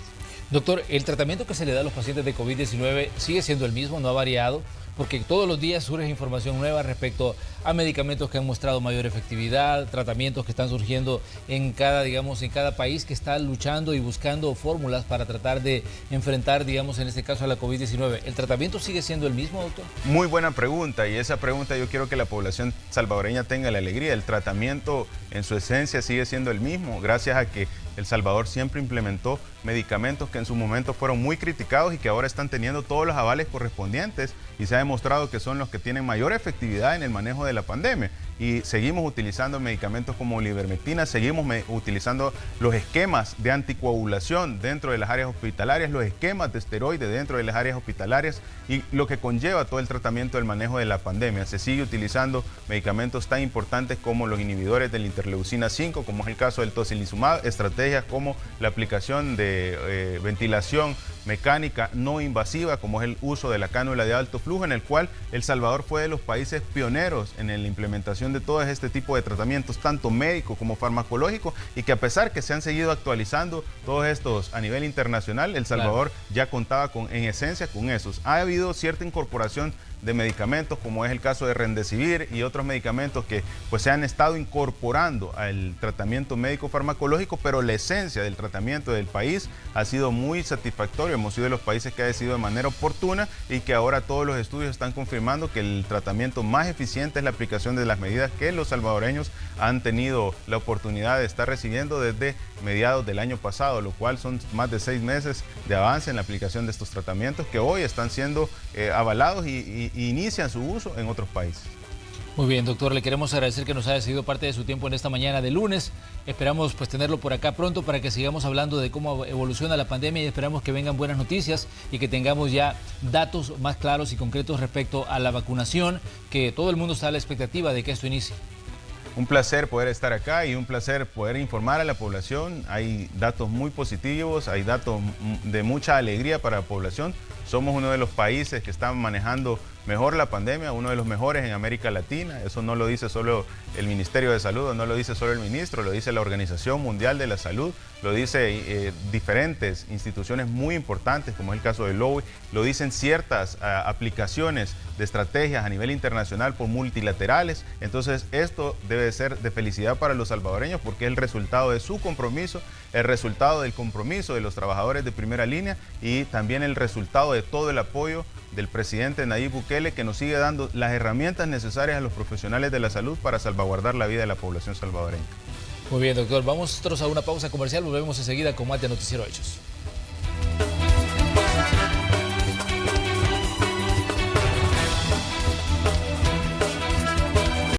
Doctor, ¿el tratamiento que se le da a los pacientes de COVID-19 sigue siendo el mismo, no ha variado? porque todos los días surge información nueva respecto a medicamentos que han mostrado mayor efectividad, tratamientos que están surgiendo en cada país que está luchando y buscando fórmulas para tratar de enfrentar, digamos, en este caso a la COVID-19. ¿El tratamiento sigue siendo el mismo, doctor? Muy buena pregunta, y esa pregunta yo quiero que la población salvadoreña tenga la alegría. El tratamiento en su esencia sigue siendo el mismo, gracias a que El Salvador siempre implementó medicamentos que en su momento fueron muy criticados y que ahora están teniendo todos los avales correspondientes, y se ha demostrado que son los que tienen mayor efectividad en el manejo de la pandemia. Y seguimos utilizando medicamentos como la ivermectina, seguimos utilizando los esquemas de anticoagulación dentro de las áreas hospitalarias, los esquemas de esteroides dentro de las áreas hospitalarias, y lo que conlleva todo el tratamiento del manejo de la pandemia. Se sigue utilizando medicamentos tan importantes como los inhibidores de la interleucina 5, como es el caso del tocilizumab, estrategias como la aplicación de ventilación mecánica no invasiva, como es el uso de la cánula de alto flujo, en el cual El Salvador fue de los países pioneros en la implementación de todo este tipo de tratamientos, tanto médicos como farmacológicos, y que a pesar que se han seguido actualizando todos estos a nivel internacional, El Salvador ya contaba en esencia con esos. Ha habido cierta incorporación de medicamentos, como es el caso de Remdesivir y otros medicamentos que pues se han estado incorporando al tratamiento médico farmacológico, pero la esencia del tratamiento del país ha sido muy satisfactorio. Hemos sido de los países que ha decidido de manera oportuna, y que ahora todos los estudios están confirmando que el tratamiento más eficiente es la aplicación de las medidas que los salvadoreños han tenido la oportunidad de estar recibiendo desde mediados del año pasado, lo cual son más de 6 meses de avance en la aplicación de estos tratamientos que hoy están siendo avalados y inician su uso en otros países. Muy bien, doctor, le queremos agradecer que nos haya cedido parte de su tiempo en esta mañana de lunes. Esperamos pues tenerlo por acá pronto para que sigamos hablando de cómo evoluciona la pandemia, y esperamos que vengan buenas noticias y que tengamos ya datos más claros y concretos respecto a la vacunación, que todo el mundo está a la expectativa de que esto inicie. Un placer poder estar acá y un placer poder informar a la población. Hay datos muy positivos, hay datos de mucha alegría para la población. Somos uno de los países que están manejando mejor la pandemia, uno de los mejores en América Latina. Eso no lo dice solo el Ministerio de Salud, no lo dice solo el ministro, lo dice la Organización Mundial de la Salud, lo dice diferentes instituciones muy importantes, como es el caso del OIE, lo dicen ciertas aplicaciones de estrategias a nivel internacional por multilaterales. Entonces esto debe ser de felicidad para los salvadoreños, porque es el resultado de su compromiso, el resultado del compromiso de los trabajadores de primera línea, y también el resultado de todo el apoyo del presidente Nayib Bukele, que nos sigue dando las herramientas necesarias a los profesionales de la salud para salvaguardar la vida de la población salvadoreña. Muy bien, doctor. Vamos nosotros a una pausa comercial, volvemos enseguida con más de Noticiero Hechos.